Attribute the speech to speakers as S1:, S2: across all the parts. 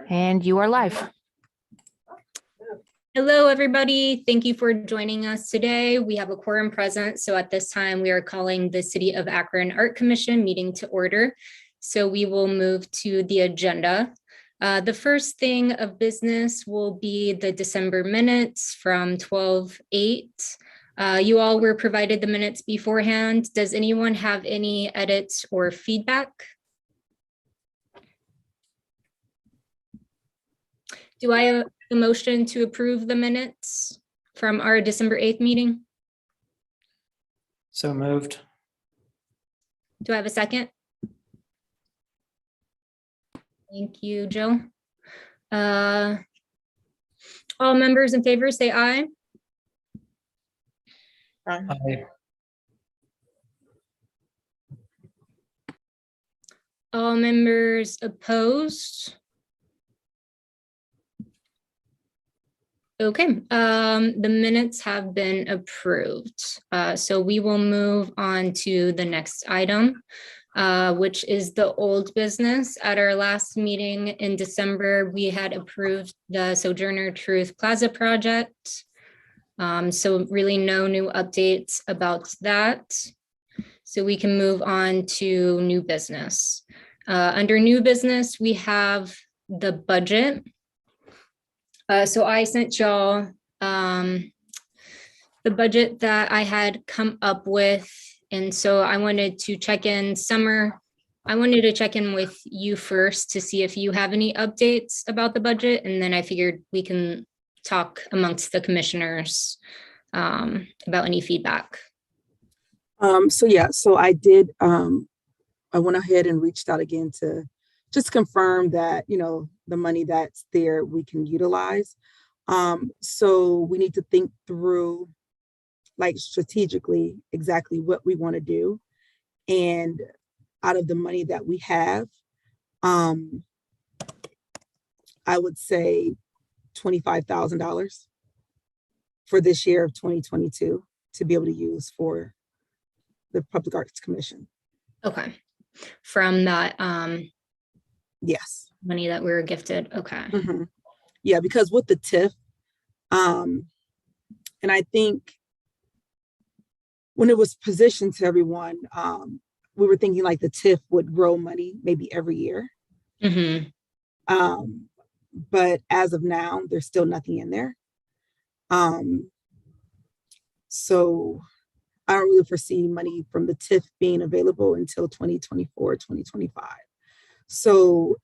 S1: And you are live.
S2: Hello, everybody. Thank you for joining us today. We have a quorum present. So at this time, we are calling the City of Akron Art Commission meeting to order. So we will move to the agenda. The first thing of business will be the December minutes from 12/8. You all were provided the minutes beforehand. Does anyone have any edits or feedback? Do I have a motion to approve the minutes from our December 8th meeting?
S3: So moved.
S2: Do I have a second? Thank you, Joe. All members in favor say aye.
S3: Aye.
S2: All members opposed. Okay, the minutes have been approved. So we will move on to the next item, which is the old business. At our last meeting in December, we had approved the Sojourner Truth Plaza project. So really no new updates about that. So we can move on to new business. Under new business, we have the budget. So I sent y'all the budget that I had come up with. And so I wanted to check in. Summer, I wanted to check in with you first to see if you have any updates about the budget. And then I figured we can talk amongst the commissioners about any feedback.
S4: So I did, I went ahead and reached out again to just confirm that, the money that's there we can utilize. So we need to think through, like, strategically exactly what we want to do. And out of the money that we have, I would say $25,000 for this year of 2022 to be able to use for the Public Arts Commission.
S2: Okay. From that
S4: Yes.
S2: money that we were gifted. Okay.
S4: Mm-hmm. Yeah, because with the TIF, and I think when it was positioned to everyone, we were thinking like the TIF would grow money maybe every year.
S2: Mm-hmm.
S4: But as of now, there's still nothing in there. So I don't really foresee money from the TIF being available until 2024, 2025. So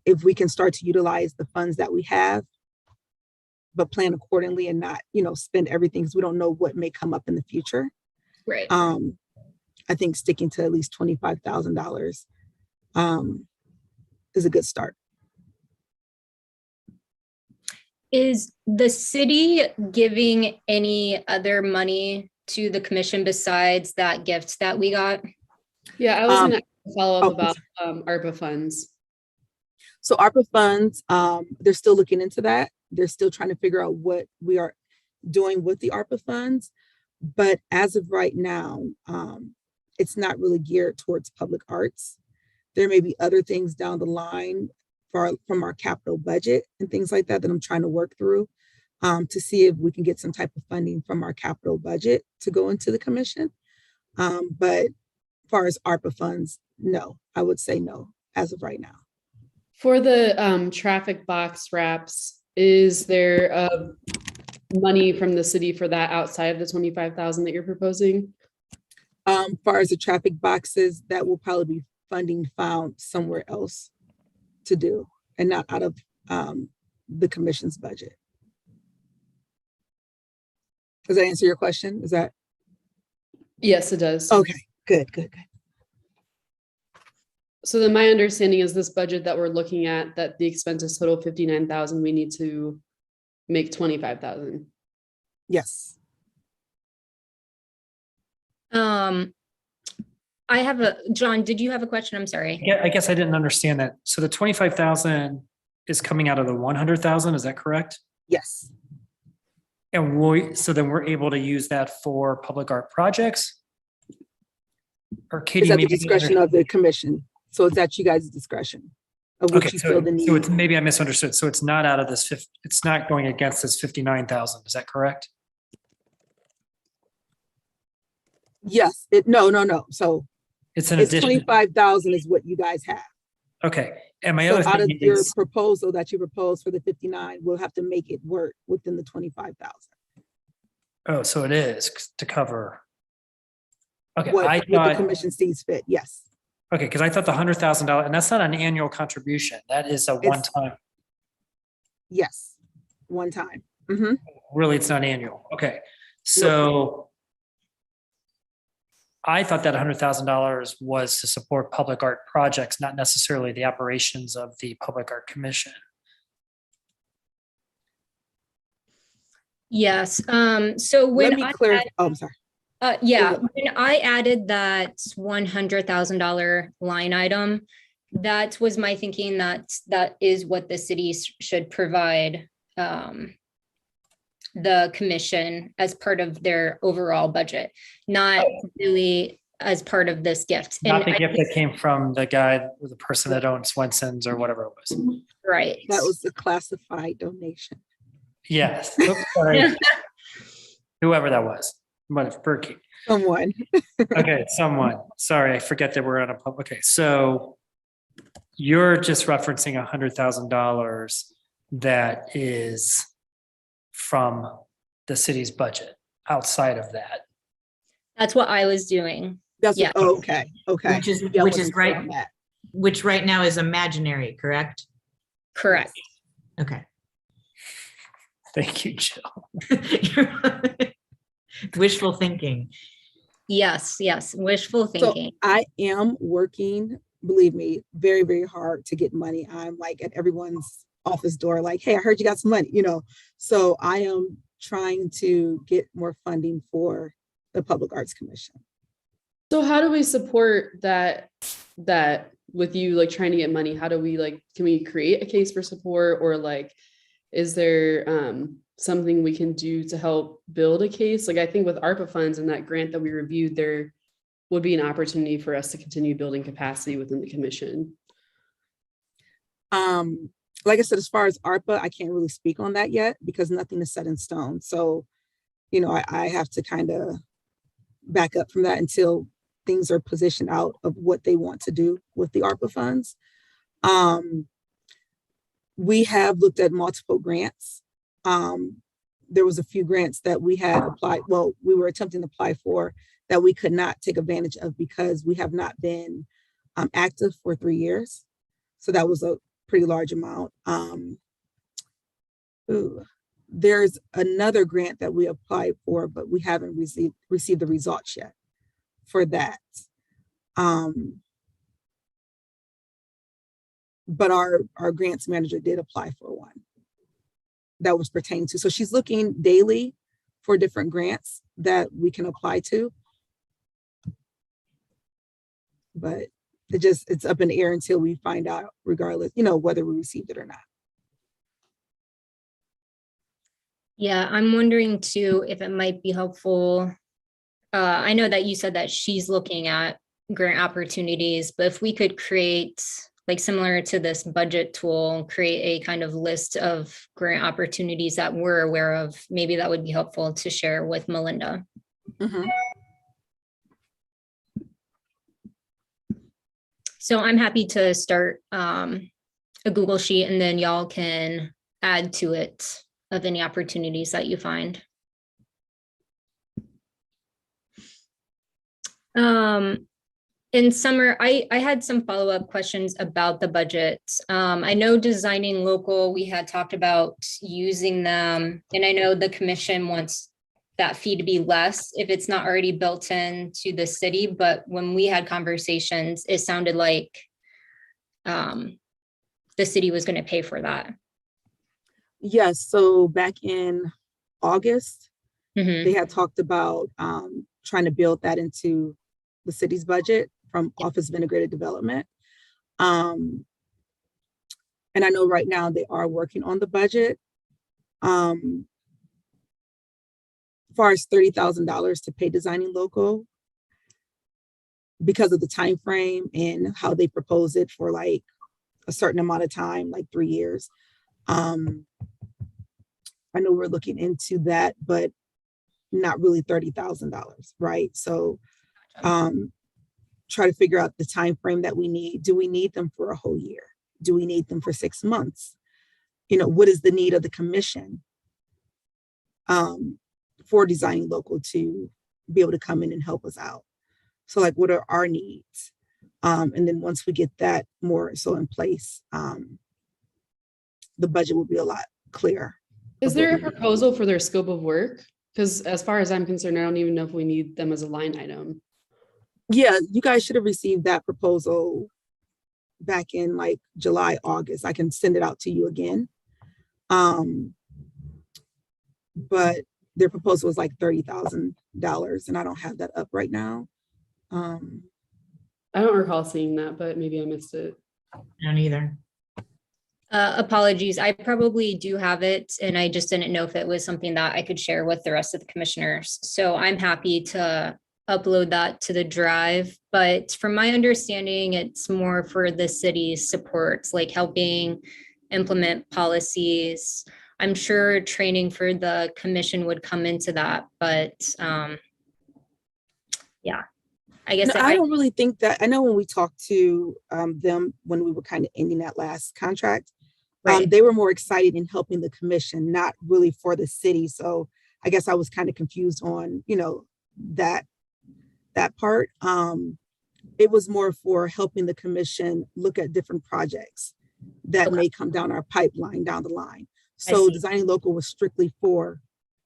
S4: if we can start to utilize the funds that we have, but plan accordingly and not, spend everything because we don't know what may come up in the future.
S2: Right.
S4: I think sticking to at least $25,000 is a good start.
S2: Is the city giving any other money to the commission besides that gift that we got?
S5: Yeah, I was going to follow up
S4: oh,
S5: about Arpa Funds.
S4: So ARPA funds, they're still looking into that. They're still trying to figure out what we are doing with the ARPA funds. But as of right now, it's not really geared towards public arts. There may be other things down the line from our capital budget and things like that I'm trying to work through to see if we can get some type of funding from our capital budget to go into the commission. But as far as ARPA funds, no, I would say no as of right now.
S5: For the traffic box wraps, is there money from the city for that outside of the $25,000 that you're proposing?
S4: As far as the traffic boxes, that will probably be funding found somewhere else to do and not out of the commission's budget. Does that answer your question? Is that?
S5: Yes, it does.
S4: Okay, good.
S5: So then my understanding is this budget that we're looking at, that the expenses total $59,000, we need to make $25,000.
S4: Yes.
S2: I have John, did you have a question? I'm sorry.
S3: Yeah, I guess I didn't understand that. So the 25,000 is coming out of the 100,000, is that correct?
S4: Yes.
S3: And so then we're able to use that for public art projects? Or Katie,
S4: It's at the
S3: maybe
S4: discretion of the commission. So it's at you guys' discretion. of what
S3: Okay,
S4: you feel the need.
S3: so it's, maybe I misunderstood. So it's not out of this, it's not going against this 59,000. Is that correct?
S4: Yes, no. So
S3: It's an
S4: it's
S3: addition.
S4: 25,000 is what you guys have.
S3: Okay. And my
S4: So
S3: other
S4: out of
S3: thing
S4: your
S3: is,
S4: proposal that you proposed for the 59, we'll have to make it work within the 25,000.
S3: oh, so it is to cover. Okay,
S4: What
S3: I
S4: what the
S3: thought,
S4: commission sees fit, yes.
S3: okay, because I thought the $100,000, and that's not an annual contribution. That is a one-time,
S4: Yes, one time. Mhm.
S3: really, it's not annual. Okay, so I thought that $100,000 was to support public art projects, not necessarily the operations of the Public Art Commission.
S2: Yes, so
S4: Let
S2: when
S4: me
S2: I
S4: clarify.
S2: add-
S4: Oh, I'm sorry.
S2: yeah,
S4: ahead.
S2: when I added that $100,000 line item, that was my thinking that that is what the cities should provide the commission as part of their overall budget, not really as part of this gift.
S3: Not the
S2: I
S3: gift that came from the guy, or the person that owned Swenson's or whatever it was.
S2: Right.
S4: That was the classified donation.
S3: Yes. Oops, sorry. Whoever that was, but Berkey.
S4: Someone.
S3: Okay, someone. Sorry, I forget that we're on a public. Okay, so you're just referencing $100,000 that is from the city's budget. Outside of that,
S2: That's what I was doing.
S4: That's
S2: Yeah.
S4: oh, okay.
S6: Which is
S4: Yeah, I
S6: which
S4: wasn't
S6: is
S4: clear
S6: right,
S4: on that.
S6: which right now is imaginary, correct?
S2: Correct.
S6: Okay.
S3: thank you, Jill.
S6: Wishful thinking.
S2: Yes, wishful
S4: So
S2: thinking.
S4: I am working, believe me, very, very hard to get money. I'm like at everyone's office door, like, hey, I heard you got some money, So I am trying to get more funding for the Public Arts Commission.
S5: So how do we support that with you like trying to get money? How do we can we create a case for support, or is there something we can do to help build a case? I think with ARPA funds and that grant that we reviewed, there would be an opportunity for us to continue building capacity within the commission.
S4: Like I said, as far as ARPA, I can't really speak on that yet because nothing is set in stone. So, I have to kind of back up from that until things are positioned out of what they want to do with the ARPA funds. We have looked at multiple grants. There was a few grants that we had applied, we were attempting to apply for that we could not take advantage of because we have not been active for 3 years. So that was a pretty large amount. There's another grant that we applied for, but we haven't received the results yet for that. But our grants manager did apply for one that was pertaining to. So she's looking daily for different grants that we can apply to. But it's up in the air until we find out, regardless, whether we received it or not.
S2: Yeah, I'm wondering too, if it might be helpful. I know that you said that she's looking at grant opportunities, but if we could create, similar to this budget tool, create a kind of list of grant opportunities that we're aware of, maybe that would be helpful to share with Melinda.
S4: Mhm.
S2: So I'm happy to start a Google sheet, and then y'all can add to it of any opportunities that you find. In summer, I had some follow-up questions about the budget. I know designing local, we had talked about using them, and I know the commission wants that fee to be less if it's not already built in to the city, but when we had conversations, it sounded like the city was going to pay for that.
S4: Yes, so back in August,
S2: Mhm.
S4: they had talked about trying to build that into the city's budget from Office of Integrated Development. And I know right now they are working on the budget. As far as $30,000 to pay Designing Local, because of the time frame and how they propose it for a certain amount of time, like 3 years. I know we're looking into that, but not really $30,000, right? So try to figure out the time frame that we need. Do we need them for a whole year? Do we need them for 6 months? You know, what is the need of the commission for designing local to be able to come in and help us out? So like, what are our needs? And then once we get that more so in place, the budget will be a lot clearer.
S5: Is there a proposal for their scope of work? Because as far as I'm concerned, I don't even know if we need them as a line item.
S4: Yeah, you guys should have received that proposal back in like July, August. I can send it out to you again. But their proposal was like $30,000 and I don't have that up right now.
S5: I don't recall seeing that, but maybe I missed it.
S6: I don't either.
S2: Apologies, I probably do have it, and I just didn't know if it was something that I could share with the rest of the commissioners. So I'm happy to upload that to the drive, but from my understanding, it's more for the city's supports, like helping implement policies. I'm sure training for the commission would come into that, but yeah, I guess.
S4: No, I don't really think that. I know when we talked to them when we were kind of ending that last contract,
S2: Right.
S4: they were more excited in helping the commission, not really for the city. So I guess I was kind of confused on, you know, that part. It was more for helping the commission look at different projects that
S2: Okay.
S4: may come down our pipeline down the line.
S2: I
S4: So
S2: see.
S4: designing local was strictly for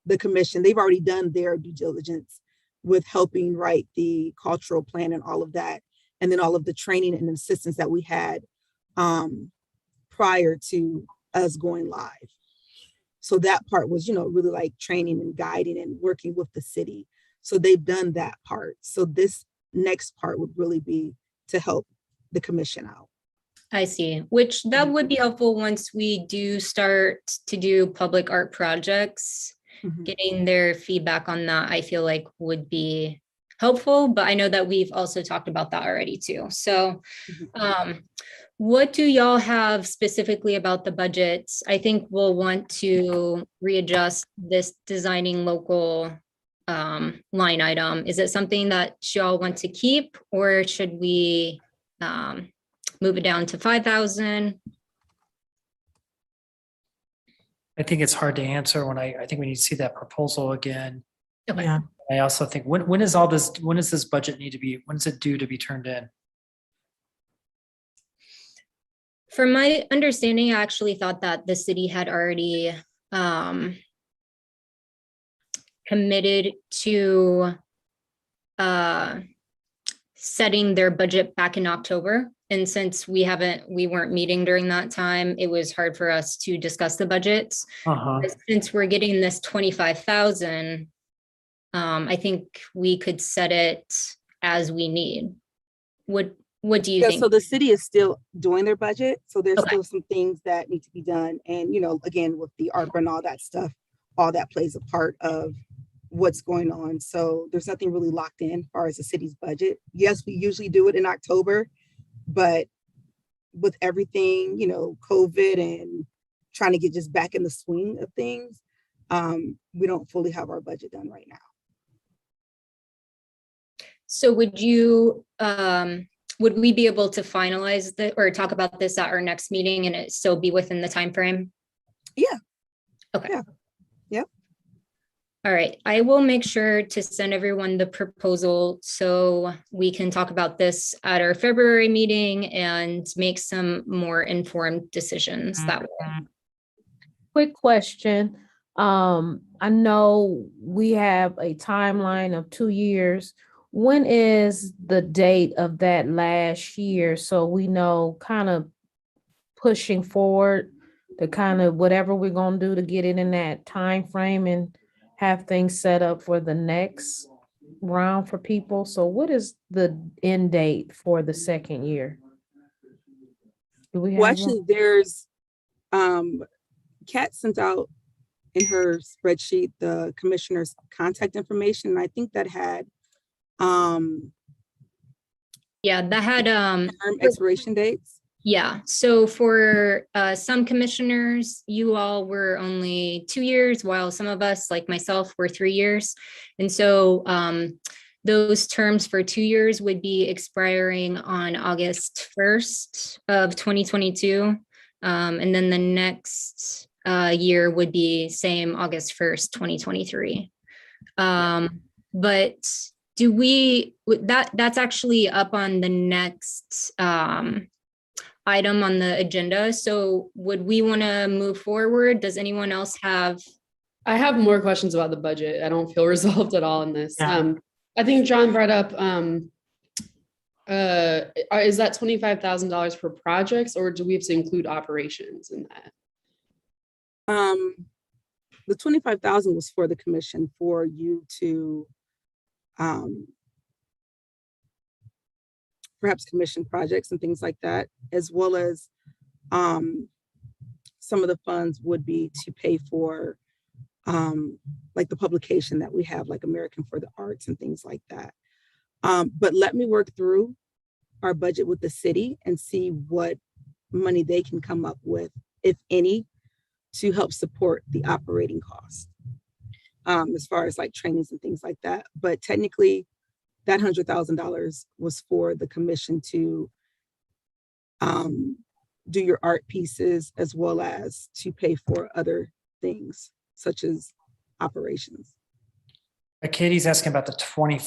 S4: the commission. They've already done their due diligence with helping write the cultural plan and all of that. And then all of the training and assistance that we had prior to us going live. So that part was, you know, really like training and guiding and working with the city. So they've done that part. So this next part would really be to help the commission out.
S2: I see, which that would be helpful once we do start to do public art projects.
S4: Mhm.
S2: Getting their feedback on that, I feel like would be helpful, but I know that we've also talked about that already too. So what do y'all have specifically about the budgets? I think we'll want to readjust this designing local line item. Is it something that y'all want to keep, or should we move it down to 5,000?
S3: I think it's hard to answer when I think we need to see that proposal again.
S2: Okay.
S6: Yeah.
S3: I also think when does this budget need to be, when is it due to be turned in?
S2: From my understanding, I actually thought that the city had already committed to setting their budget back in October. And since we weren't meeting during that time, it was hard for us to discuss the budgets. But since we're getting this 25,000, I think we could set it as we need. What do you think?
S4: So the city is still doing their budget. So there's
S2: Okay.
S4: still some things that need to be done. And, you know, again, with the ARPA and all that stuff, all that plays a part of what's going on. So there's nothing really locked in as far as the city's budget. Yes, we usually do it in October, but with everything, you know, COVID and trying to get just back in the swing of things, we don't fully have our budget done right now.
S2: So would we be able to finalize or talk about this at our next meeting and it still be within the time frame?
S4: Yeah.
S2: Okay.
S4: Yeah. Yep.
S2: All right, I will make sure to send everyone the proposal so we can talk about this at our February meeting and make some more informed decisions that way.
S1: Quick question. I know we have a timeline of 2 years. When is the date of that last year? So we know kind of pushing forward to kind of whatever we're gonna do to get it in that time frame and have things set up for the next round for people. So what is the end date for the second year? Do we have
S4: Well,
S1: one?
S4: actually, there's Kat sent out in her spreadsheet the commissioner's contact information. And I think that had
S2: Yeah, that had
S4: term expiration dates.
S2: Yeah, so for some commissioners, you all were only 2 years, while some of us, like myself, were 3 years. And so those terms for 2 years would be expiring on August 1st of 2022. And then the next year would be same August 1st, 2023. But do we, that's actually up on the next item on the agenda. So would we want to move forward? Does anyone else have?
S5: I have more questions about the budget. I don't feel resolved at all in this.
S6: Yeah.
S5: I think John brought up, is that $25,000 for projects, or do we have to include operations in that?
S4: The 25,000 was for the commission for you to perhaps commission projects and things like that, as well as some of the funds would be to pay for like the publication that we have, like American for the Arts and things like that. But let me work through our budget with the city and see what money they can come up with, if any, to help support the operating costs, as far as like trainings and things like that. But technically, that $100,000 was for the commission to do your art pieces, as well as to pay for other things such as operations.
S3: Katie's asking about the 20.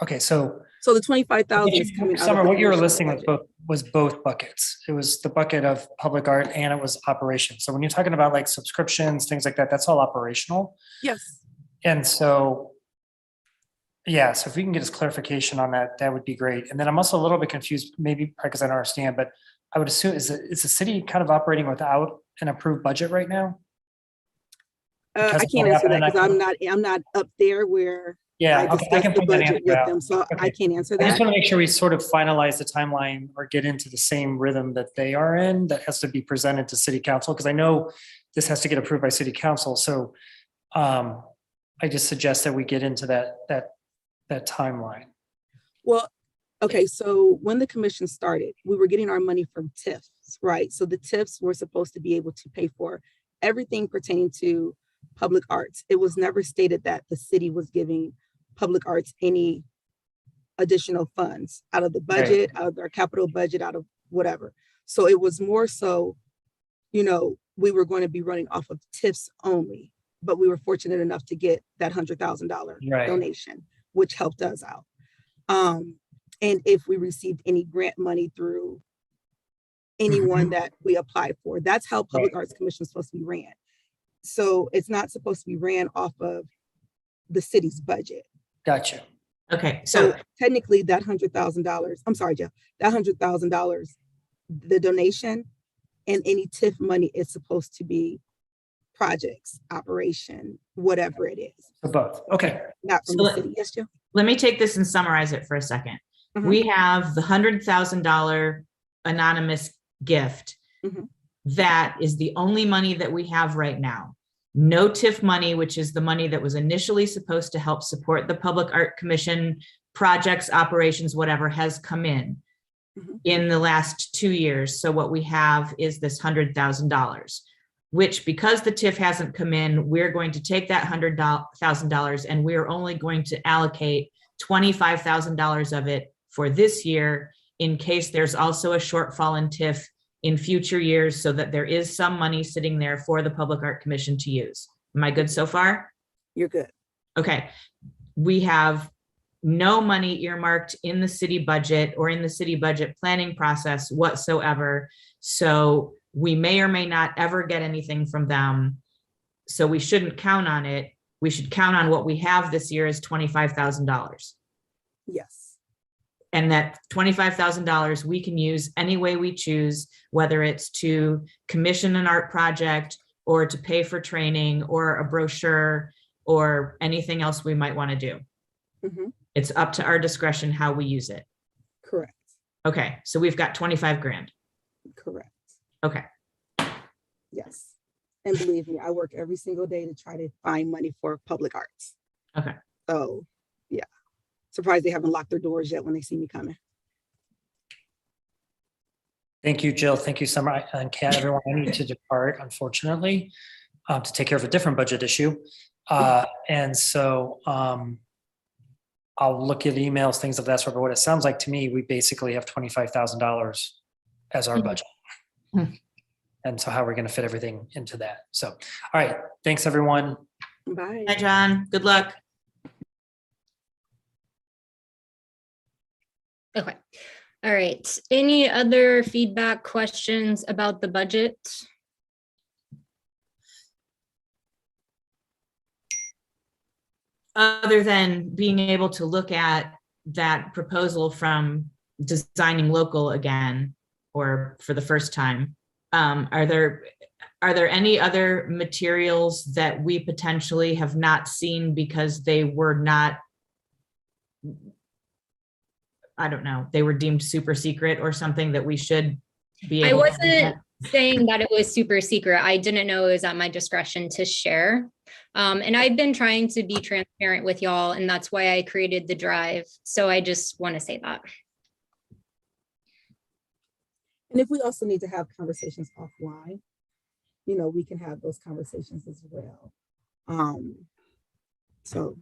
S3: Okay, so
S4: So the 25,000 is coming out of
S3: Summer,
S4: the
S3: what you were
S4: commission's
S3: listing
S4: budget.
S3: was both buckets. It was the bucket of public art and it was operations. So when you're talking about like subscriptions, things like that, that's all operational.
S4: Yes.
S3: And so, yeah, so if we can get us clarification on that, that would be great. And then I'm also a little bit confused, maybe because I don't understand, but I would assume, is the city kind of operating without an approved budget right now?
S4: I
S3: Because of
S4: can't
S3: what
S4: answer that
S3: happened
S4: because I'm not up there where
S3: Yeah,
S4: I
S3: okay, I
S4: discuss
S3: can
S4: the
S3: put that
S4: budget
S3: answer
S4: with
S3: out.
S4: them, so I
S3: Okay.
S4: can't answer
S3: I just
S4: that.
S3: want to make sure we sort of finalize the timeline or get into the same rhythm that they are in, that has to be presented to city council, because I know this has to get approved by city council. So I just suggest that we get into that timeline.
S4: Well, okay, so when the commission started, we were getting our money from TIFs, right? So the TIFs were supposed to be able to pay for everything pertaining to public arts. It was never stated that the city was giving public arts any additional funds out of the budget, out of our capital budget, out of whatever. So it was more so, you know, we were going to be running off of TIFs only, but we were fortunate enough to get that $100,000
S3: Right.
S4: donation, which helped us out. And if we received any grant money through anyone that we applied for, that's how Public Arts Commission is supposed to be ran. So it's not supposed to be ran off of the city's budget.
S3: Gotcha.
S6: Okay,
S4: So
S6: so
S4: technically that $100,000, I'm sorry, Jeff, that $100,000, the donation and any TIF money is supposed to be projects, operation, whatever it is,
S3: For both. Okay.
S4: not from
S6: So
S4: the city. Yes, Jeff?
S6: let me take this and summarize it for a second.
S4: Mhm.
S6: We have the $100,000 anonymous gift.
S4: Mhm.
S6: That is the only money that we have right now. No TIF money, which is the money that was initially supposed to help support the Public Art Commission projects, operations, whatever, has come
S4: Mhm.
S6: in the last 2 years. So what we have is this $100,000, which, because the TIF hasn't come in, we're going to take that $100,000 and we're only going to allocate $25,000 of it for this year, in case there's also a shortfall in TIF in future years, so that there is some money sitting there for the Public Art Commission to use. Am I good so far?
S4: You're good.
S6: Okay. We have no money earmarked in the city budget or in the city budget planning process whatsoever. So we may or may not ever get anything from them. So we shouldn't count on it. We should count on what we have this year is $25,000.
S4: Yes.
S6: And that $25,000 we can use any way we choose, whether it's to commission an art project or to pay for training or a brochure or anything else we might want to do.
S4: Mhm.
S6: It's up to our discretion how we use it.
S4: Correct.
S6: Okay, so we've got 25 grand.
S4: Correct.
S6: Okay,
S4: Yes. And believe me, I work every single day to try to find money for public arts.
S6: okay.
S4: So, yeah. Surprised they haven't locked their doors yet when they see me coming.
S3: Thank you, Jill. Thank you, Summer and Kat, everyone. I need to depart, unfortunately, to take care of a different budget issue. And so I'll look at emails, things of that sort. But what it sounds like to me, we basically have $25,000 as our budget. And so how are we going to fit everything into that? So, all right. Thanks, everyone.
S4: Bye.
S6: Hi, John. Good luck.
S2: Okay. All right. Any other feedback, questions about the budget?
S6: Other than being able to look at that proposal from Designing Local again, or for the first time, are there any other materials that we potentially have not seen because they were not, I don't know, they were deemed super secret or something that we should be
S2: I
S6: able to
S2: wasn't saying that it was super secret. I didn't know it was at my discretion to share. And I've been trying to be transparent with y'all, and that's why I created the drive. So I just want to say that.
S4: And if we also need to have conversations offline, you know, we can have those conversations as well. So.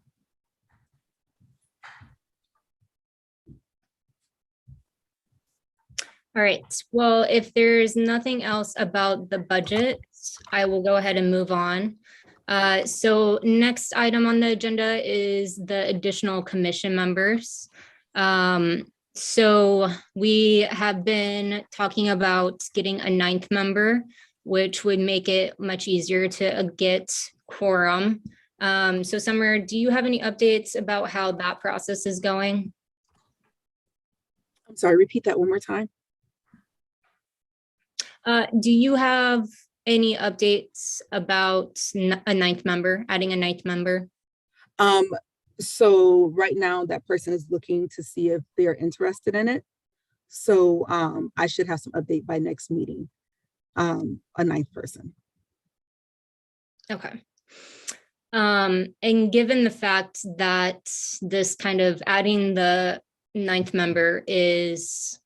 S2: All right. Well, if there's nothing else about the budget, I will go ahead and move on. So next item on the agenda is the additional commission members. So we have been talking about getting a 9th member, which would make it much easier to get quorum. So Summer, do you have any updates about how that process is going?
S4: I'm sorry, repeat that one more time.
S2: Do you have any updates about a 9th member, adding a 9th member?
S4: So right now that person is looking to see if they're interested in it. So I should have some update by next meeting, a 9th person.
S2: Okay. And given the fact that this kind of adding the 9th member is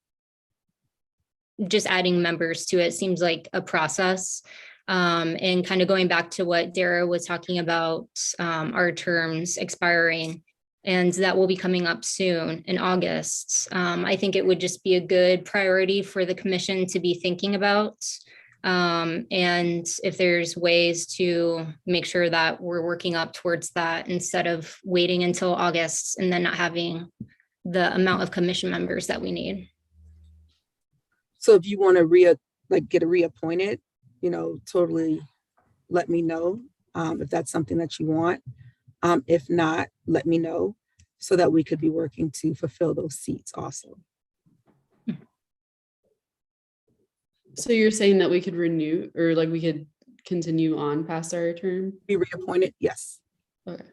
S2: just adding members to it seems like a process. And kind of going back to what Dara was talking about, our terms expiring, and that will be coming up soon in August. I think it would just be a good priority for the commission to be thinking about. And if there's ways to make sure that we're working up towards that instead of waiting until August and then not having the amount of commission members that we need.
S4: So if you want to get reappointed, you know, totally let me know if that's something that you want. If not, let me know so that we could be working to fulfill those seats also.
S5: So you're saying that we could renew, or like we could continue on past our term?
S4: Be reappointed? Yes.
S5: Okay.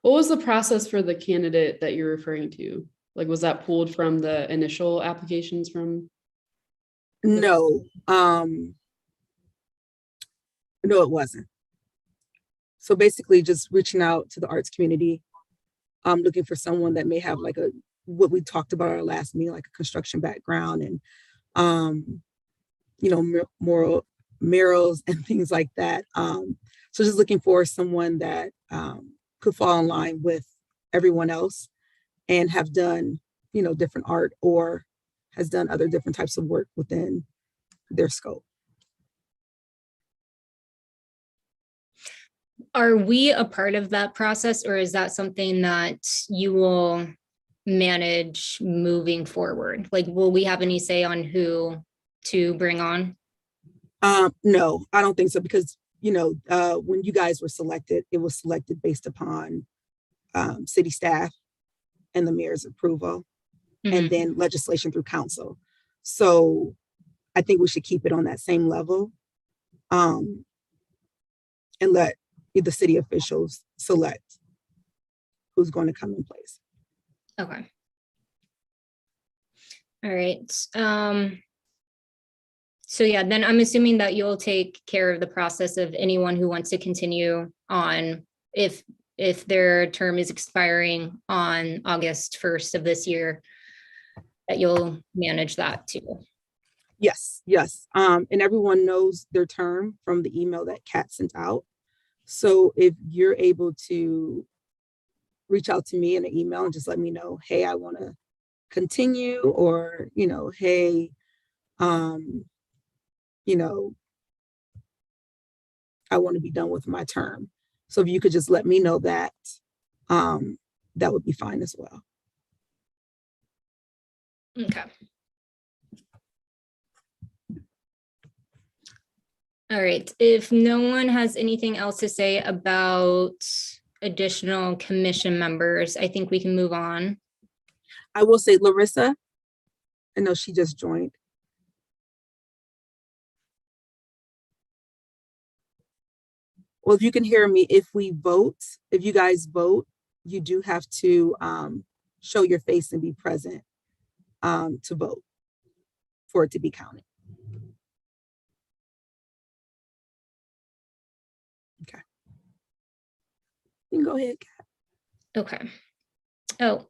S5: What was the process for the candidate that you're referring to? Like, was that pulled from the initial applications from?
S4: No, no, it wasn't. So basically just reaching out to the arts community, looking for someone that may have like what we talked about our last meeting, like a construction background and, you know, more murals and things like that. So just looking for someone that could fall in line with everyone else and have done, you know, different art or has done other different types of work within their scope.
S2: Are we a part of that process, or is that something that you will manage moving forward? Like, will we have any say on who to bring on?
S4: No, I don't think so, because, you know, when you guys were selected, it was selected based upon city staff and the mayor's approval, and then legislation through council. So I think we should keep it on that same level and let the city officials select who's going to come in place.
S2: Okay. All right. So yeah, then I'm assuming that you'll take care of the process of anyone who wants to continue on if their term is expiring on August 1st of this year, that you'll manage that too.
S4: Yes, yes. And everyone knows their term from the email that Kat sent out. So if you're able to reach out to me in an email and just let me know, hey, I want to continue, or, hey, you know, I want to be done with my term. So if you could just let me know that, that would be fine as well.
S2: Okay. All right, if no one has anything else to say about additional commission members, I think we can move on.
S4: I will say Larissa, I know she just joined. Well, if you can hear me, if you guys vote, you do have to show your face and be present to vote for it to be counted. Okay. You can go ahead, Kat.
S2: Okay. Oh,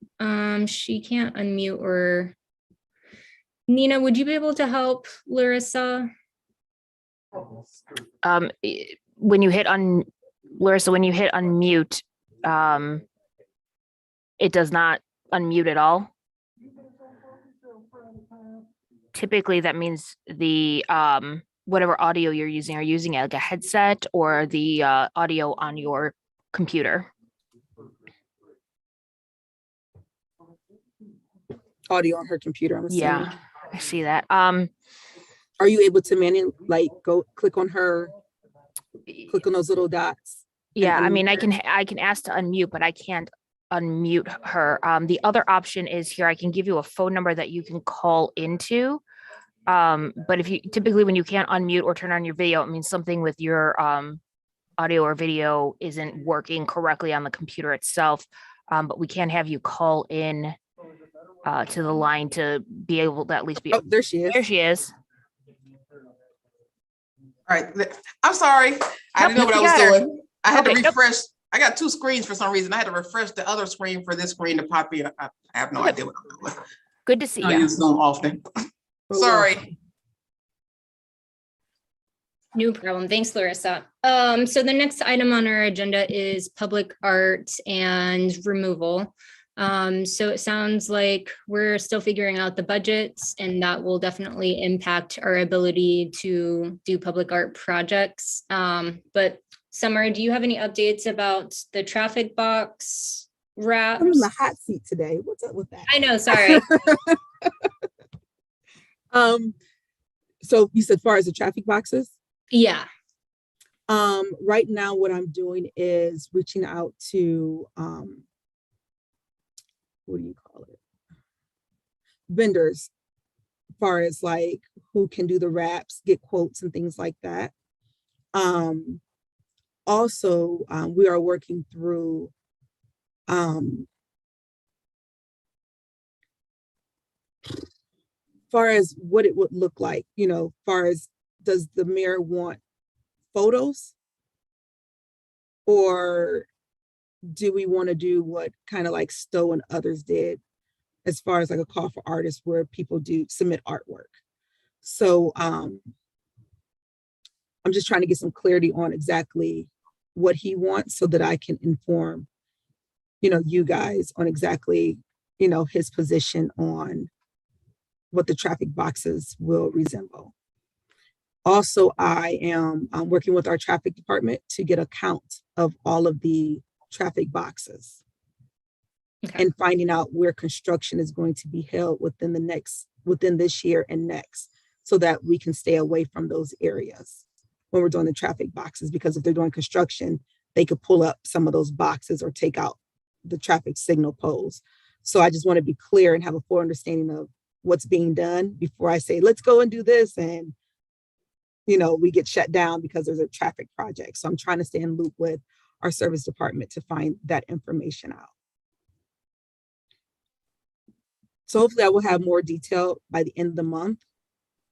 S2: she can't unmute, or Nina, would you be able to help Larissa?
S7: When you hit on Larissa, when you hit unmute, it does not unmute at all. Typically, that means the whatever audio you're using, are using like a headset or the audio on your computer.
S4: Audio on her computer, I'm assuming.
S7: Yeah, I see that.
S4: Are you able to manually go click on those little dots?
S7: Yeah, I mean, I
S4: unmute her?
S7: can ask to unmute, but I can't unmute her. The other option is here. I can give you a phone number that you can call into. But if you typically, when you can't unmute or turn on your video, it means something with your audio or video isn't working correctly on the computer itself. But we can have you call in to the line to be able to at least be.
S4: Oh, there she is.
S7: There she is.
S8: All right, I'm sorry. I didn't know
S7: Nope,
S8: what I
S7: you
S8: was
S7: got her.
S8: doing. I had to
S7: Okay, nope.
S8: refresh. I got two screens for some reason. I had to refresh the other screen for this screen to pop in. I have no
S7: Okay.
S8: idea what I'm doing.
S7: Good to see
S8: I
S7: you.
S8: use Zoom often.
S4: Oh,
S8: Sorry.
S2: No problem. Thanks, Larissa. So the next item on our agenda is public art and removal. So it sounds like we're still figuring out the budgets, and that will definitely impact our ability to do public art projects. But Summer, do you have any updates about the traffic box wraps?
S4: I'm in the hot seat today. What's up with that?
S2: I know, sorry.
S4: So you said, as far as the traffic boxes?
S2: Yeah.
S4: Right now, what I'm doing is reaching out to what do you call it? Vendors, as far as who can do the wraps, get quotes and things like that. Also, we are working through far as what it would look like, far as, does the mayor want photos, or do we want to do what kind of like Stowe and others did, as far as a call for artists where people do submit artwork? So I'm just trying to get some clarity on exactly what he wants so that I can inform, you guys on exactly, his position on what the traffic boxes will resemble. Also, I am working with our traffic department to get a count of all of the traffic boxes. Okay. And finding out where construction is going to be held within this year and next, so that we can stay away from those areas when we're doing the traffic boxes, because if they're doing construction, they could pull up some of those boxes or take out the traffic signal poles. So I just want to be clear and have a full understanding of what's being done before I say, let's go and do this. And, we get shut down because there's a traffic project. So I'm trying to stay in loop with our service department to find that information out. So hopefully I will have more detail by the end of the month.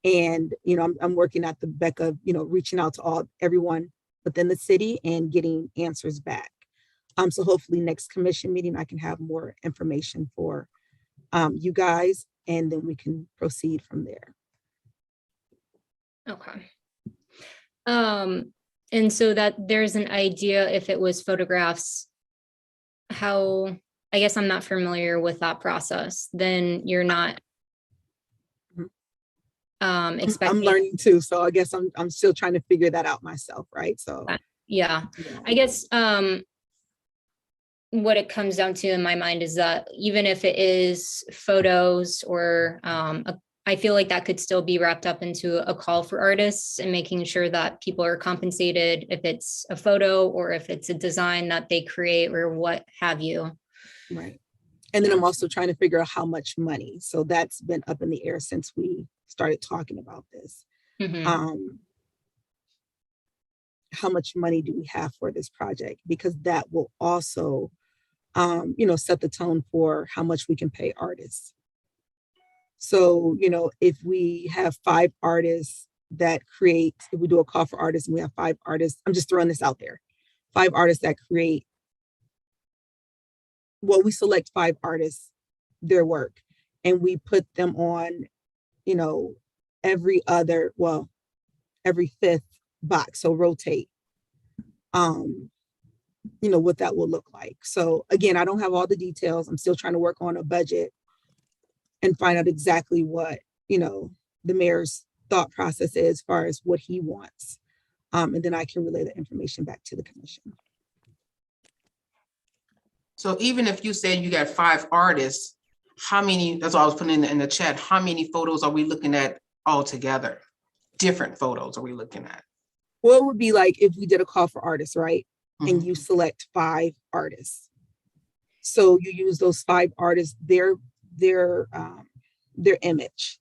S4: And, I'm working at the beck of, reaching out to everyone within the city and getting answers back. So hopefully next commission meeting, I can have more information for you guys, and then we can proceed from there.
S2: Okay. And so that there's an idea if it was photographs, how, I guess I'm not familiar with that process, then you're not
S4: I'm
S2: expecting.
S4: learning too, so I guess I'm still trying to figure that out myself, right? So
S2: Yeah,
S4: yeah.
S2: I guess what it comes down to in my mind is that even if it is photos or I feel like that could still be wrapped up into a call for artists and making sure that people are compensated if it's a photo or if it's a design that they create or what have you.
S4: Right. And then I'm also trying to figure out how much money. So that's been up in the air since we started talking about this.
S2: Mhm.
S4: How much money do we have for this project? Because that will also, set the tone for how much we can pay artists. So, if we have 5 artists that create, if we do a call for artists and we have 5 artists, I'm just throwing this out there, 5 artists that create, well, we select 5 artists, their work, and we put them on, every 5th box. So rotate, what that will look like. So again, I don't have all the details. I'm still trying to work on a budget and find out exactly what, the mayor's thought process is as far as what he wants. And then I can relay the information back to the commission.
S8: So even if you say you got 5 artists, how many, that's what I was putting in the chat, how many photos are we looking at altogether? Different photos are we looking at?
S4: Well, it would be like if we did a call for artists, right? And
S8: Mhm.
S4: you select 5 artists. So you use those 5 artists, their image.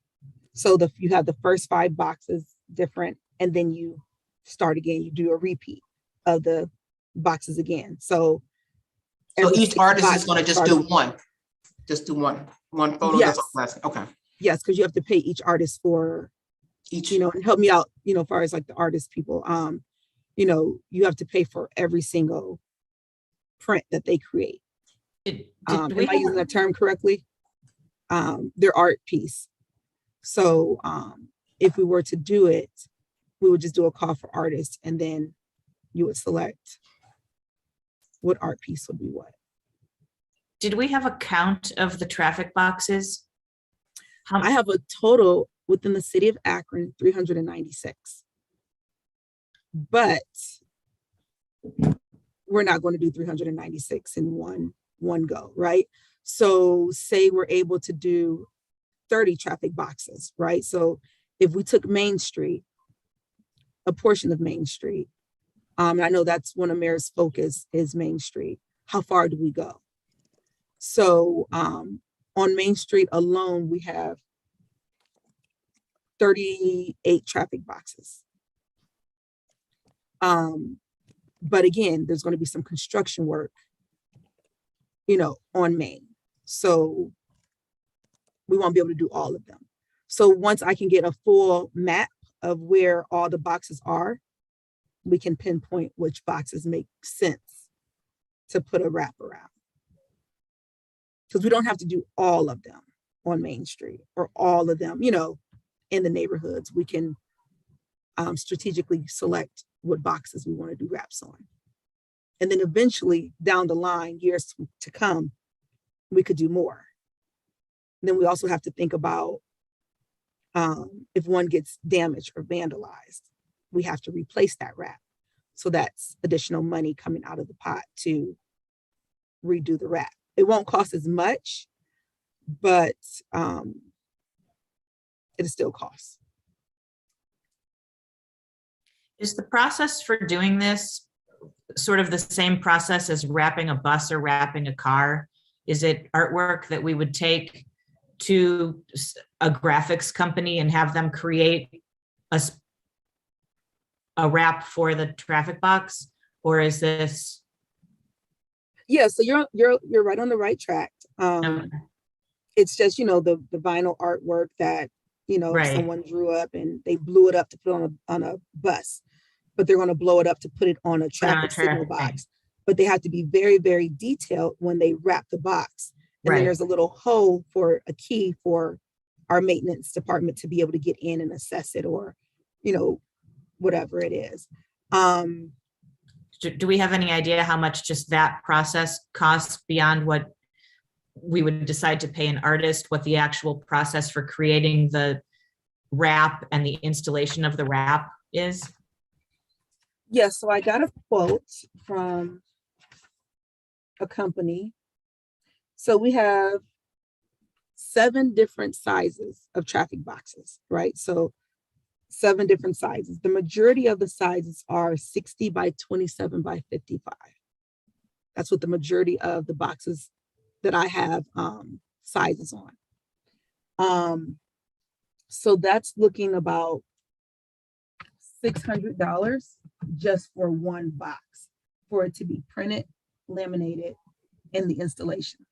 S4: So you have the first 5 boxes different, and then you start again. You do a repeat of the boxes again. So
S8: each
S4: 6
S8: artist is
S4: boxes
S8: gonna just
S4: start
S8: do
S4: again.
S8: one photo, that's all I'm asking, okay.
S4: Yes, because you have to pay each artist for,
S8: Each,
S4: and help me out, as far as like the artist people. You have to pay for every single print that they create.
S6: Did
S4: Am
S6: we
S4: I using that term correctly? Their art piece. So if we were to do it, we would just do a call for artists, and then you would select what art piece would be what.
S6: Did we have a count of the traffic boxes?
S4: I have a total within the city of Akron, 396. But we're not going to do 396 in one go, right? So say we're able to do 30 traffic boxes, right? So if we took Main Street, a portion of Main Street, and I know that's one of Mayor's focus is Main Street. How far do we go? So on Main Street alone, we have 38 traffic boxes. But again, there's going to be some construction work, on Main. So we won't be able to do all of them. So once I can get a full map of where all the boxes are, we can pinpoint which boxes make sense to put a wrap around. Because we don't have to do all of them on Main Street or all of them, in the neighborhoods. We can strategically select what boxes we want to do wraps on. And then eventually down the line, years to come, we could do more. And then we also have to think about if one gets damaged or vandalized, we have to replace that wrap. So that's additional money coming out of the pot to redo the wrap. It won't cost as much, but it still costs.
S6: Is the process for doing this sort of the same process as wrapping a bus or wrapping a car? Is it artwork that we would take to a graphics company and have them create a wrap for the traffic box? Or is this?
S4: Yeah, so you're right on the right track.
S6: Okay.
S4: It's just, the vinyl artwork that,
S6: Right.
S4: someone drew up and they blew it up to put on a bus, but they're going to blow it up to put it on a traffic signal box. But they have to be very, very detailed when they wrap the box. And then
S6: Right.
S4: there's a little hole for a key for our maintenance department to be able to get in and assess it or, whatever it is.
S6: Do we have any idea how much just that process costs beyond what we would decide to pay an artist, what the actual process for creating the wrap and the installation of the wrap is?
S4: Yeah, so I got a quote from a company. So we have 7 different sizes of traffic boxes, right? So 7 different sizes. The majority of the sizes are 60 by 27 by 55. That's what the majority of the boxes that I have sizes on. So that's looking about $600 just for one box for it to be printed, laminated, in the installation.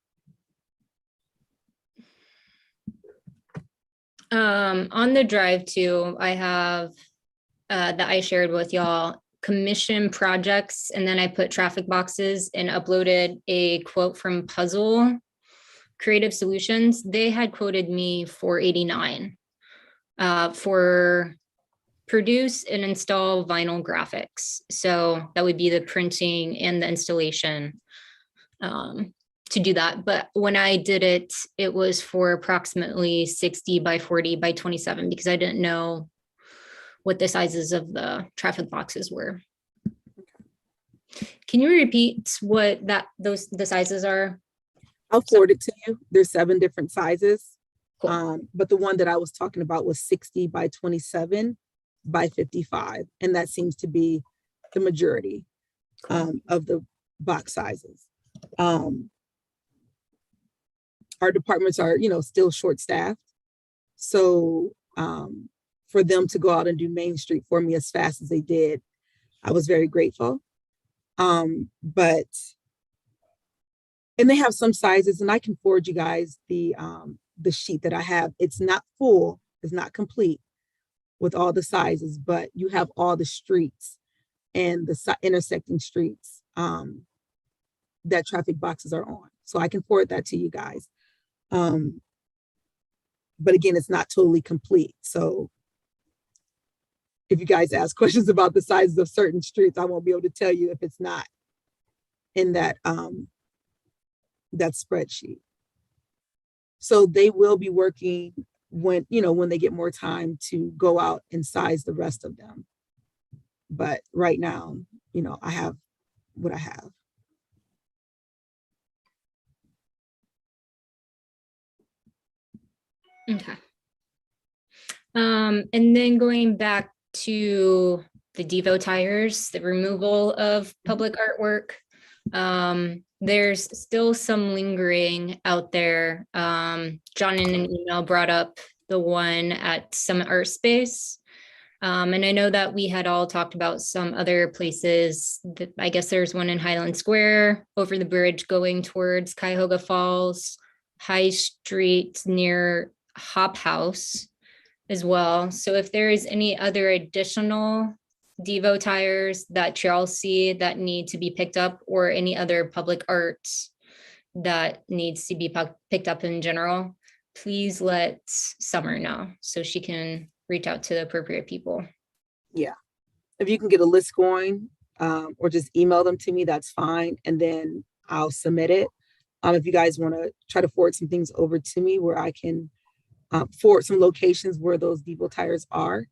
S2: On the drive too, I have that I shared with y'all commission projects, and then I put traffic boxes and uploaded a quote from Puzzle Creative Solutions. They had quoted me $489 for produce and install vinyl graphics. So that would be the printing and the installation to do that. But when I did it, it was for approximately 60 by 40 by 27 because I didn't know what the sizes of the traffic boxes were. Can you repeat what the sizes are?
S4: I'll forward it to you. There's 7 different sizes.
S2: Cool.
S4: But the one that I was talking about was 60 by 27 by 55. And that seems to be the majority of the box sizes. Our departments are, still short-staffed. So for them to go out and do Main Street for me as fast as they did, I was very grateful. And they have some sizes, and I can forward you guys the sheet that I have. It's not full, it's not complete with all the sizes, but you have all the streets and the intersecting streets that traffic boxes are on. So I can forward that to you guys. But again, it's not totally complete. So if you guys ask questions about the sizes of certain streets, I won't be able to tell you if it's not in that that spreadsheet. So they will be working when they get more time to go out and size the rest of them. But right now, I have what I have.
S2: Okay. And then going back to the Devo tires, the removal of public artwork. There's still some lingering out there. John in an email brought up the one at Summit Art Space. And I know that we had all talked about some other places. I guess there's one in Highland Square, over the bridge going towards Cuyahoga Falls, High Street near Hop House as well. So if there is any other additional Devo tires that y'all see that need to be picked up, or any other public art that needs to be picked up in general, please let Summer know so she can reach out to the appropriate people.
S4: Yeah, if you can get a list going or just email them to me, that's fine. And then I'll submit it. If you guys want to try to forward some things over to me where I can forward some locations where those Devo tires are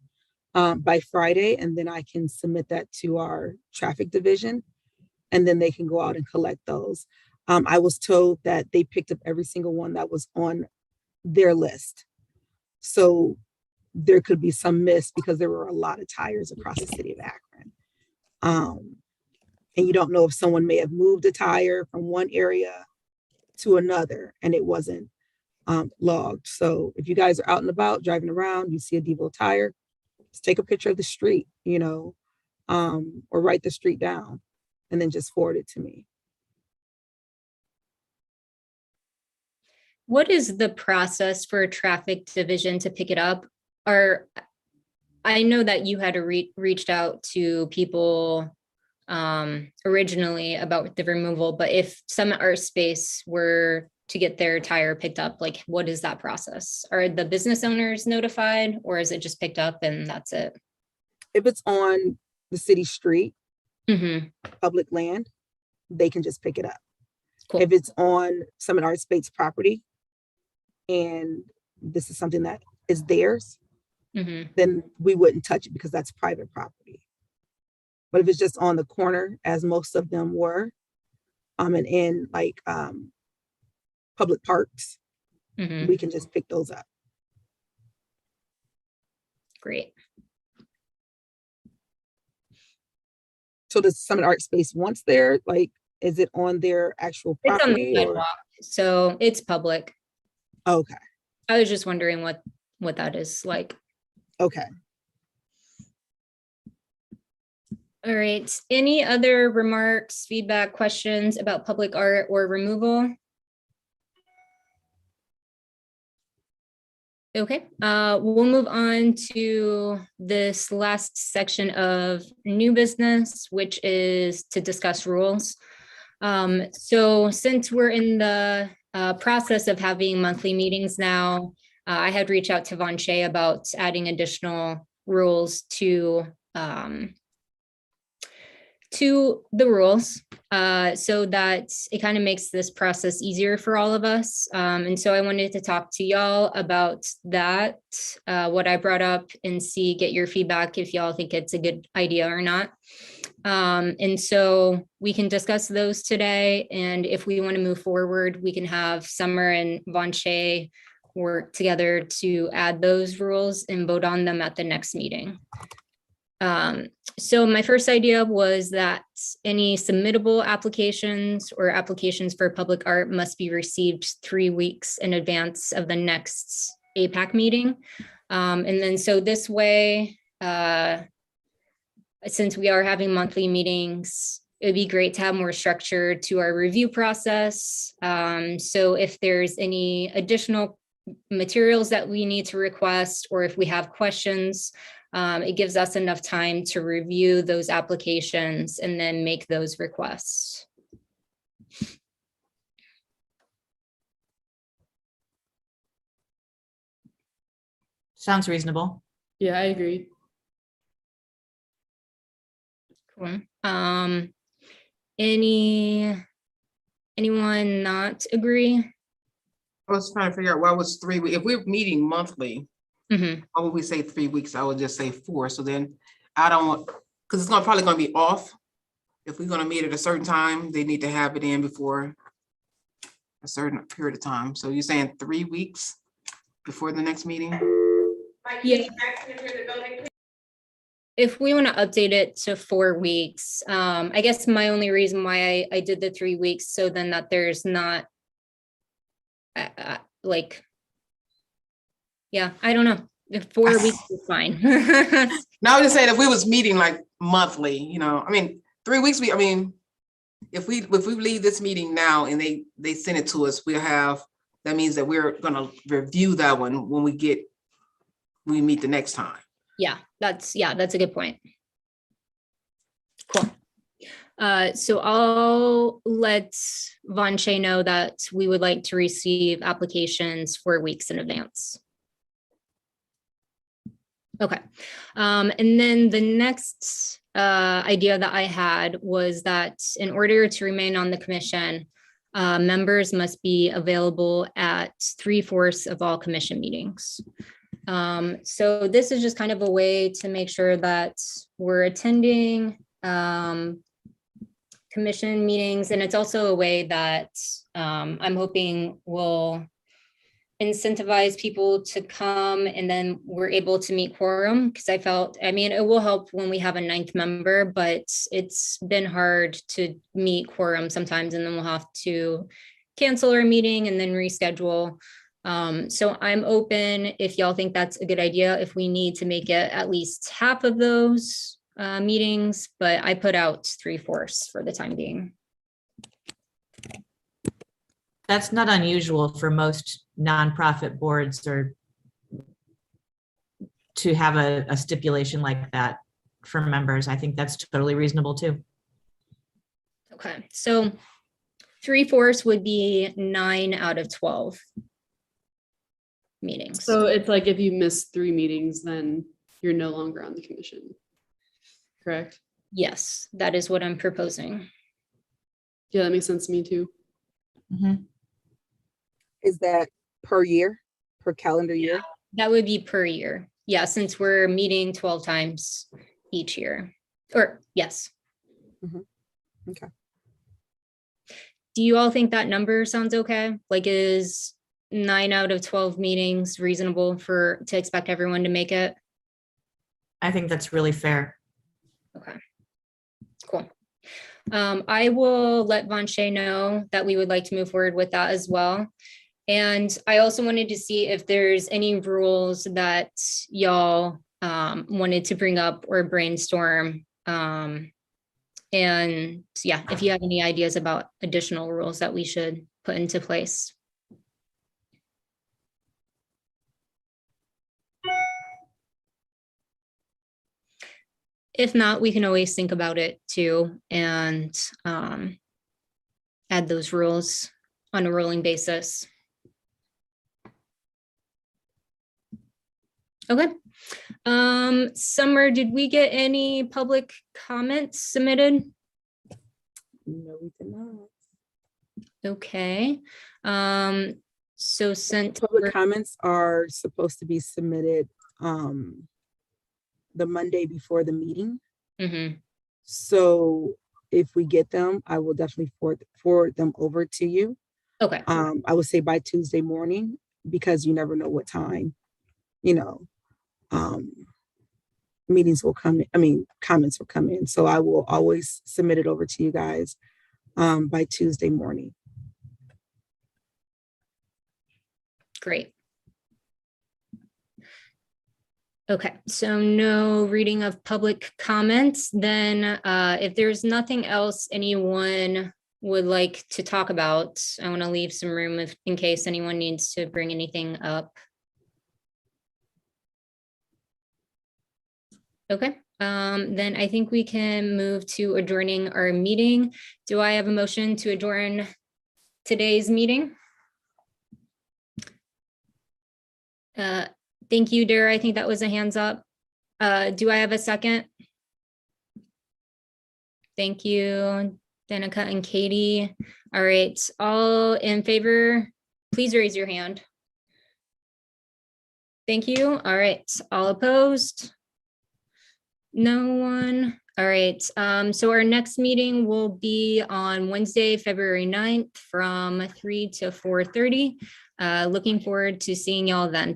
S4: by Friday, and then I can submit that to our traffic division, and then they can go out and collect those. I was told that they picked up every single one that was on their list. So there could be some miss because there were a lot of tires across the city of Akron. And you don't know if someone may have moved a tire from one area to another and it wasn't logged. So if you guys are out and about driving around, you see a Devo tire, just take a picture of the street, or write the street down and then just forward it to me.
S2: What is the process for a traffic division to pick it up? Or I know that you had reached out to people originally about the removal, but if Summit Art Space were to get their tire picked up, like what is that process? Are the business owners notified, or is it just picked up and that's it?
S4: If it's on the city street,
S2: Mm-hmm.
S4: public land, they can just pick it up.
S2: Cool.
S4: If it's on Summit Art Space property and this is something that is theirs,
S2: Mm-hmm.
S4: then we wouldn't touch it because that's private property. But if it's just on the corner, as most of them were, and in like public parks,
S2: Mm-hmm.
S4: we can just pick those up.
S2: Great.
S4: So does Summit Art Space once there, like, is it on their actual
S2: It's on the
S4: property? Or
S2: sidewalk, so it's public.
S4: okay,
S2: I was just wondering what that is like.
S4: okay.
S2: All right, any other remarks, feedback, questions about public art or removal? Okay, we'll move on to this last section of new business, which is to discuss rules. So since we're in the process of having monthly meetings now, I had reached out to Von Shea about adding additional rules to the rules so that it kind of makes this process easier for all of us. And so I wanted to talk to y'all about that, what I brought up, and get your feedback if y'all think it's a good idea or not. And so we can discuss those today. And if we want to move forward, we can have Summer and Von Shea work together to add those rules and vote on them at the next meeting. So my first idea was that any submittable applications or applications for public art must be received 3 weeks in advance of the next APAC meeting. And then so this way, since we are having monthly meetings, it'd be great to have more structure to our review process. So if there's any additional materials that we need to request, or if we have questions, it gives us enough time to review those applications and then make those requests.
S6: Sounds reasonable.
S5: Yeah, I agree.
S2: Cool. Anyone not agree?
S8: I was trying to figure out why was 3 weeks. If we're meeting monthly,
S2: Mhm.
S8: why would we say 3 weeks? I would just say 4. So then I don't want, because it's probably gonna be off. If we're gonna meet at a certain time, they need to have it in before a certain period of time. So you're saying 3 weeks before the next meeting?
S2: Yeah. If we want to update it to 4 weeks, I guess my only reason why I did the 3 weeks, so then that there's not like, yeah, I don't know. If 4 weeks is fine.
S8: Now I'm just saying if we was meeting like monthly, I mean, 3 weeks, if we leave this meeting now and they send it to us, that means that we're gonna review that one when we meet the next time.
S2: Yeah, that's a good point. Cool. So I'll let Von Shea know that we would like to receive applications 4 weeks in advance. Okay. And then the next idea that I had was that in order to remain on the commission, members must be available at 3/4 of all commission meetings. So this is just kind of a way to make sure that we're attending commission meetings. And it's also a way that I'm hoping will incentivize people to come, and then we're able to meet quorum, because it will help when we have a 9th member, but it's been hard to meet quorum sometimes, and then we'll have to cancel our meeting and then reschedule. So I'm open if y'all think that's a good idea, if we need to make it at least half of those meetings, but I put out 3/4 for the time being.
S6: That's not unusual for most nonprofit boards or to have a stipulation like that for members. I think that's totally reasonable too.
S2: Okay, so 3/4 would be 9 out of 12 meetings.
S5: So it's like if you miss 3 meetings, then you're no longer on the commission. correct?
S2: Yes, that is what I'm proposing.
S5: Yeah, that makes sense to me too.
S6: Mhm.
S4: Is that per year, per calendar year?
S2: That would be per year. Yeah, since we're meeting 12 times each year. Or yes.
S4: Okay.
S2: Do you all think that number sounds okay? Like, is 9 out of 12 meetings reasonable to expect everyone to make it?
S6: I think that's really fair.
S2: Okay, cool. I will let Vanshay know that we would like to move forward with that as well. And I also wanted to see if there's any rules that y'all wanted to bring up or brainstorm. And yeah, if you have any ideas about additional rules that we should put into place. If not, we can always think about it too and add those rules on a rolling basis. Okay. Summer, did we get any public comments submitted?
S4: No, we did not.
S2: Okay. So sent.
S4: Public comments are supposed to be submitted the Monday before the meeting.
S2: Mhm.
S4: So if we get them, I will definitely forward them over to you.
S2: Okay,
S4: I would say by Tuesday morning, because you never know what time, you know, meetings will come in, I mean, comments will come in. So I will always submit it over to you guys by Tuesday morning.
S2: great. Okay, so no reading of public comments. Then if there's nothing else anyone would like to talk about, I want to leave some room in case anyone needs to bring anything up. Okay, then I think we can move to adjourning our meeting. Do I have a motion to adjourn today's meeting? Thank you, Dara. I think that was a hands up. Do I have a second? Thank you, Danica and Katie. All right, all in favor, please raise your hand. Thank you. All right, all opposed? No one. All right, so our next meeting will be on Wednesday, February 9th from 3 to 4:30. Looking forward to seeing y'all then.